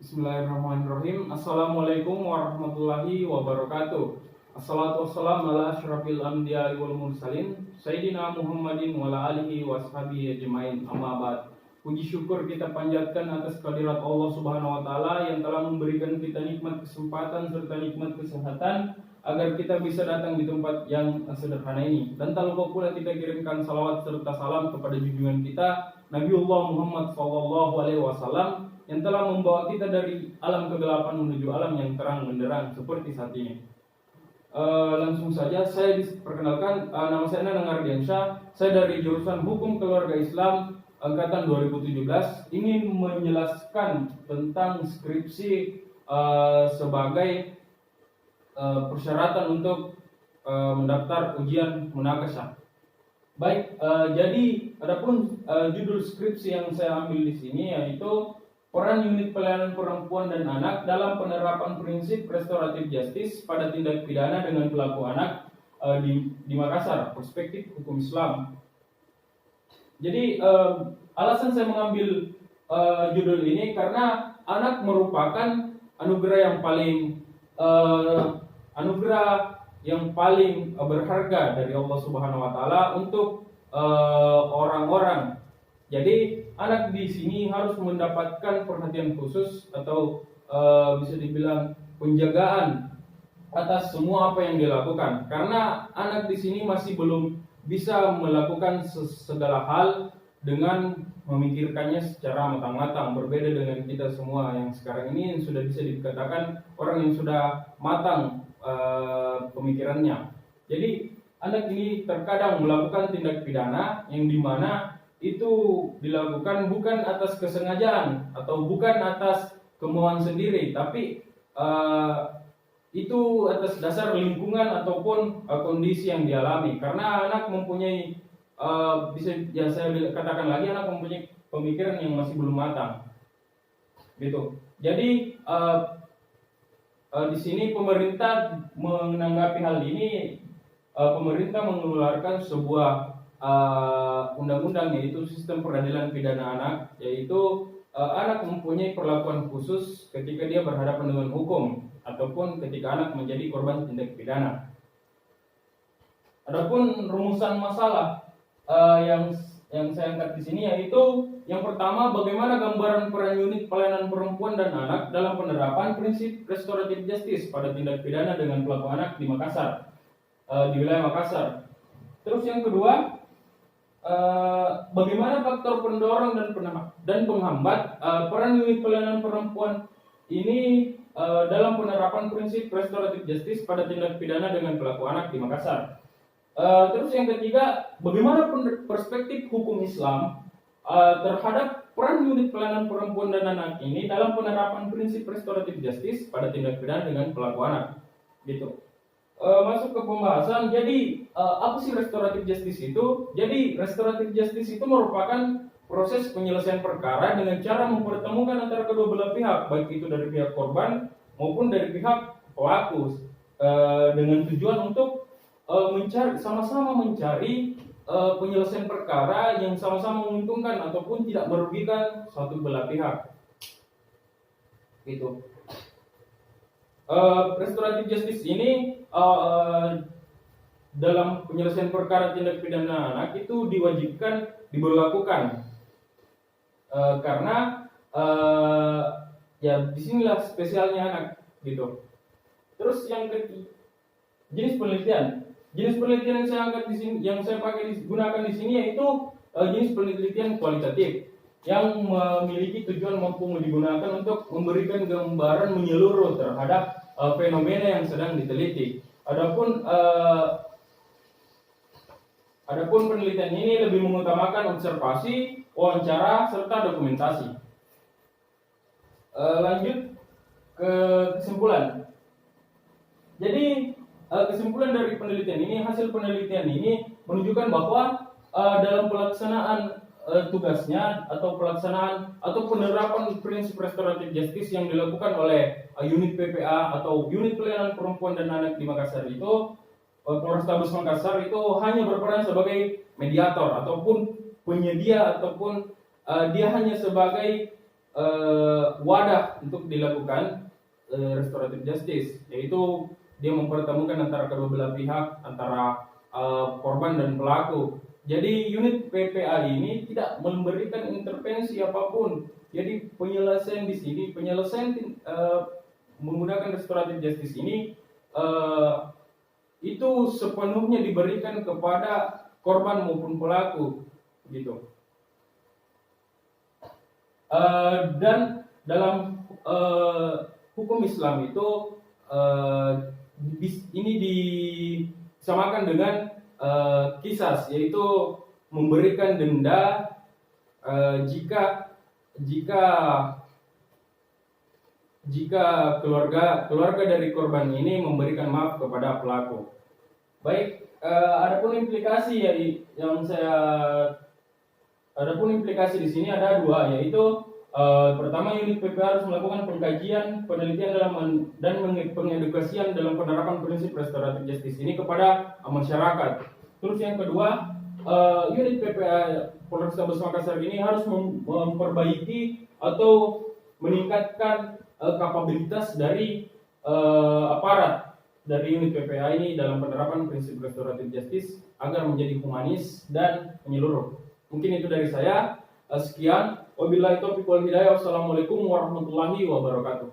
Bismillahirrahmanirrahim. Assalamualaikum warahmatullahi wabarakatuh. Assalatu wassalamu ala asyrafil anbiya'i wal mursalin Sayyidina Muhammadin wa ala alihi wa ashabihi ajmain. Amma ba'd. Puji syukur kita panjatkan atas kehadirat Allah Subhanahu wa taala yang telah memberikan kita nikmat kesempatan serta nikmat kesehatan agar kita bisa datang di tempat yang sederhana ini. Dan tak lupa pula kita kirimkan salawat serta salam kepada junjungan kita Nabiullah Muhammad SAW yang telah membawa kita dari alam kegelapan menuju alam yang terang benderang seperti saat ini. Langsung saja saya diperkenalkan, nama saya Nanang Ardiansyah. Saya dari jurusan Hukum Keluarga Islam angkatan 2017, ingin menjelaskan tentang skripsi sebagai persyaratan untuk mendaftar ujian munakasyah. Baik, jadi adapun judul skripsi yang saya ambil di sini yaitu peran unit pelayanan perempuan dan anak dalam penerapan prinsip restoratif justice pada tindak pidana dengan pelaku anak di Makassar, perspektif hukum Islam. Jadi alasan saya mengambil judul ini karena anak merupakan anugerah yang paling berharga dari Allah Subhanahu wa taala untuk orang-orang. Jadi anak di sini harus mendapatkan perhatian khusus atau bisa dibilang penjagaan atas semua apa yang dilakukan. Karena anak di sini masih belum bisa melakukan segala hal dengan memikirkannya secara matang-matang, berbeda dengan kita semua yang sekarang ini yang sudah bisa dikatakan orang yang sudah matang pemikirannya. Jadi anak ini terkadang melakukan tindak pidana yang dimana itu dilakukan bukan atas kesengajaan atau bukan atas kemauan sendiri, tapi itu atas dasar lingkungan ataupun kondisi yang dialami. Karena anak mempunyai saya katakan lagi, anak mempunyai pemikiran yang masih belum matang, gitu. Jadi di sini pemerintah menanggapi hal ini, pemerintah mengeluarkan sebuah undang-undang yaitu sistem peradilan pidana anak, yaitu anak mempunyai perlakuan khusus ketika dia berhadapan dengan hukum ataupun ketika anak menjadi korban tindak pidana. Adapun rumusan masalah yang saya angkat di sini yaitu yang pertama, bagaimana gambaran peran unit pelayanan perempuan dan anak dalam penerapan prinsip restoratif justice pada tindak pidana dengan pelaku anak di Makassar, di wilayah Makassar. Terus yang kedua, bagaimana faktor pendorong dan penghambat peran unit pelayanan perempuan ini dalam penerapan prinsip restoratif justice pada tindak pidana dengan pelaku anak di Makassar. Terus yang ketiga, bagaimana perspektif hukum Islam terhadap peran unit pelayanan perempuan dan anak ini dalam penerapan prinsip restoratif justice pada tindak pidana dengan pelaku anak, gitu. Masuk ke pembahasan. Jadi apa sih restoratif justice itu? Jadi restoratif justice itu merupakan proses penyelesaian perkara dengan cara mempertemukan antara kedua belah pihak, baik itu dari pihak korban maupun dari pihak pelaku, dengan tujuan untuk sama-sama mencari penyelesaian perkara yang sama-sama menguntungkan ataupun tidak merugikan suatu belah pihak, gitu. Restoratif justice ini dalam penyelesaian perkara tindak pidana anak itu diwajibkan diberlakukan karena ya disinilah spesialnya anak, gitu. Terus yang ketiga, jenis penelitian yang saya angkat di sini, yang saya gunakan di sini yaitu jenis penelitian kualitatif yang memiliki tujuan mampu digunakan untuk memberikan gambaran menyeluruh terhadap fenomena yang sedang diteliti. Adapun penelitian ini lebih mengutamakan observasi, wawancara, serta dokumentasi. Lanjut ke kesimpulan. Jadi kesimpulan dari penelitian ini, hasil penelitian ini menunjukkan bahwa dalam pelaksanaan tugasnya atau pelaksanaan atau penerapan prinsip restoratif justice yang dilakukan oleh unit PPA atau unit pelayanan perempuan dan anak di Makassar itu, Polrestabes Makassar itu hanya berperan sebagai mediator ataupun penyedia ataupun dia hanya sebagai wadah untuk dilakukan restoratif justice, yaitu dia mempertemukan antara kedua belah pihak, antara korban dan pelaku. Jadi unit PPA ini tidak memberikan intervensi apapun. Jadi penyelesaian di sini, menggunakan restoratif justice ini itu sepenuhnya diberikan kepada korban maupun pelaku, gitu. Dan dalam hukum Islam itu ini disamakan dengan qisas, yaitu memberikan denda jika keluarga dari korban ini memberikan maaf kepada pelaku. Baik, adapun implikasi implikasi di sini ada dua, yaitu pertama, unit PPA harus melakukan pengkajian, penelitian dan pengedukasian dalam penerapan prinsip restoratif justice ini kepada masyarakat. Terus yang kedua, unit PPA Polrestabes Makassar ini harus memperbaiki atau meningkatkan kapabilitas dari aparat dari unit PPA ini dalam penerapan prinsip restoratif justice agar menjadi humanis dan menyeluruh. Mungkin itu dari saya. Sekian. Wabillahi taufiq wal hidayah. Wassalamualaikum warahmatullahi wabarakatuh.